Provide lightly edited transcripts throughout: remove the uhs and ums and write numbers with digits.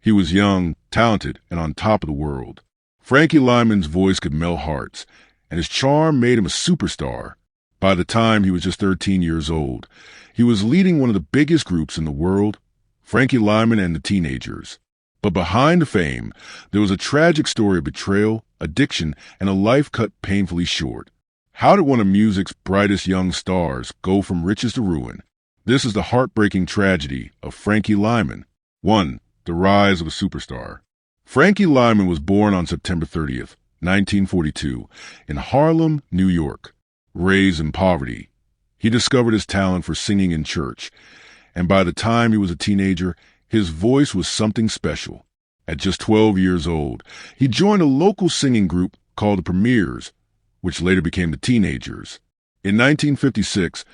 He was young, talented, and on top of the world. Frankie Lymon's voice could melt hearts, and his charm made him a superstar. By the time he was just 13 years old, he was leading one of the biggest groups in the world, Frankie Lymon and the Teenagers. But behind the fame, there was a tragic story of betrayal, addiction, and a life cut painfully short. How did one of music's brightest young stars go from riches to ruin? This is the heartbreaking tragedy of Frankie Lymon. 1. The rise of a superstar. Frankie Lymon was born on September 30th, 1942, in Harlem, New York. Raised in poverty, he discovered his talent for singing in church, and by the time he was a teenager, his voice was something special. At just 12 years old, he joined a local singing group called the Premiers, which later became the Teenagers. In 1956,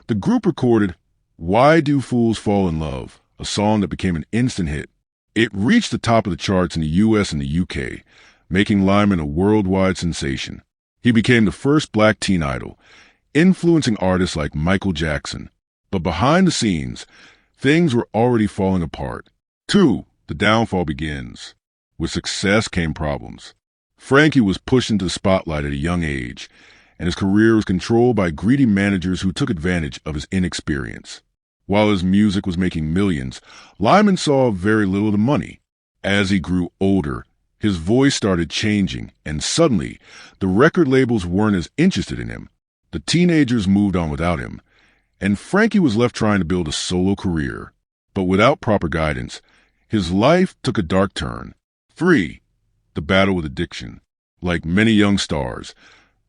the group recorded Why Do Fools Fall in Love, a song that became an instant hit. It reached the top of the charts in the U.S. and the U.K., making Lymon a worldwide sensation. He became the first black teen idol, influencing artists like Michael Jackson. But behind the scenes, things were already falling apart. 2. The downfall begins. With success came problems. Frankie was pushed into the spotlight at a young age, and his career was controlled by greedy managers who took advantage of his inexperience. While his music was making millions, Lymon saw very little of the money. As he grew older, his voice started changing, and suddenly, the record labels weren't as interested in him. The Teenagers moved on without him, and Frankie was left trying to build a solo career. But without proper guidance, his life took a dark turn. 3. The battle with addiction. Like many young stars,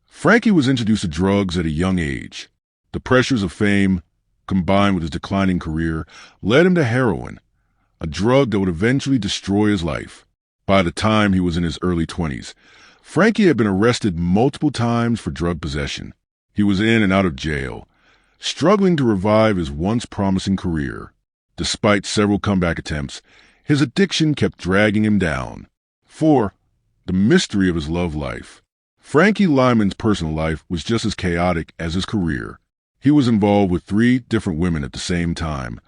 Frankie was introduced to drugs at a young age. The pressures of fame, combined with his declining career, led him to heroin, a drug that would eventually destroy his life. By the time he was in his early 20s, Frankie had been arrested multiple times for drug possession. He was in and out of jail, struggling to revive his once promising career. Despite several comeback attempts, his addiction kept dragging him down. 4. The mystery of his love life. Frankie Lymon's personal life was just as chaotic as his career. He was involved with 3 different women at the same time,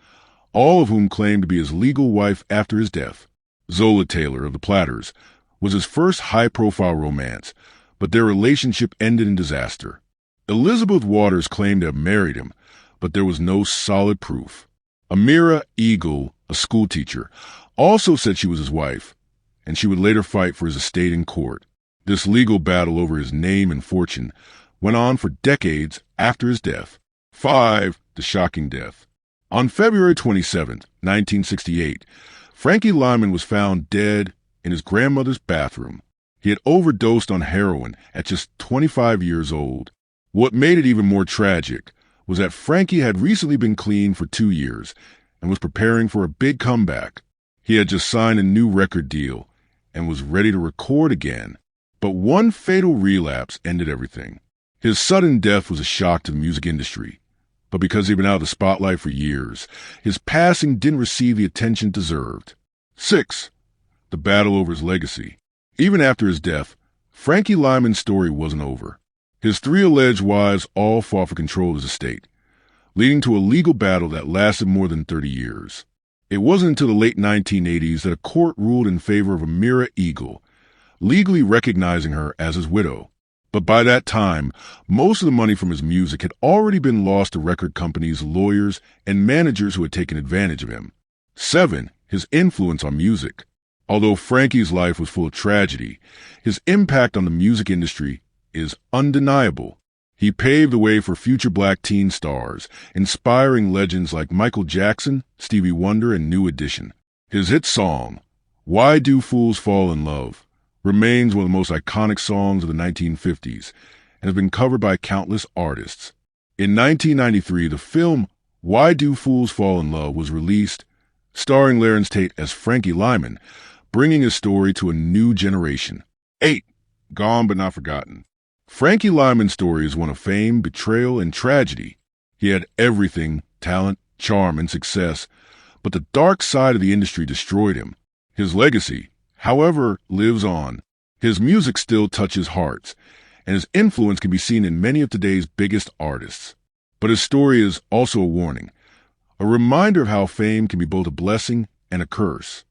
all of whom claimed to be his legal wife after his death. Zola Taylor of the Platters was his first high-profile romance, but their relationship ended in disaster. Elizabeth Waters claimed to have married him, but there was no solid proof. Amira Eagle, a schoolteacher, also said she was his wife, and she would later fight for his estate in court. This legal battle over his name and fortune went on for decades after his death. 5. The shocking death. On February 27, 1968, Frankie Lymon was found dead in his grandmother's bathroom. He had overdosed on heroin at just 25 years old. What made it even more tragic was that Frankie had recently been clean for 2 years and was preparing for a big comeback. He had just signed a new record deal and was ready to record again. But one fatal relapse ended everything. His sudden death was a shock to the music industry. But because he'd been out of the spotlight for years, his passing didn't receive the attention it deserved. 6. The battle over his legacy. Even after his death, Frankie Lymon's story wasn't over. His 3 alleged wives all fought for control of his estate, leading to a legal battle that lasted more than 30 years. It wasn't until the late 1980s that a court ruled in favor of Amira Eagle, legally recognizing her as his widow. But by that time, most of the money from his music had already been lost to record companies, lawyers, and managers who had taken advantage of him. 7. His influence on music. Although Frankie's life was full of tragedy, his impact on the music industry is undeniable. He paved the way for future black teen stars, inspiring legends like Michael Jackson, Stevie Wonder, and New Edition. His hit song, Why Do Fools Fall in Love, remains one of the most iconic songs of the 1950s and has been covered by countless artists. In 1993, the film Why Do Fools Fall in Love was released, starring Larenz Tate as Frankie Lymon, bringing his story to a new generation. 8. Gone but not forgotten. Frankie Lymon's story is one of fame, betrayal, and tragedy. He had everything, talent, charm, and success, but the dark side of the industry destroyed him. His legacy, however, lives on. His music still touches hearts, and his influence can be seen in many of today's biggest artists. But his story is also a warning, a reminder of how fame can be both a blessing and a curse.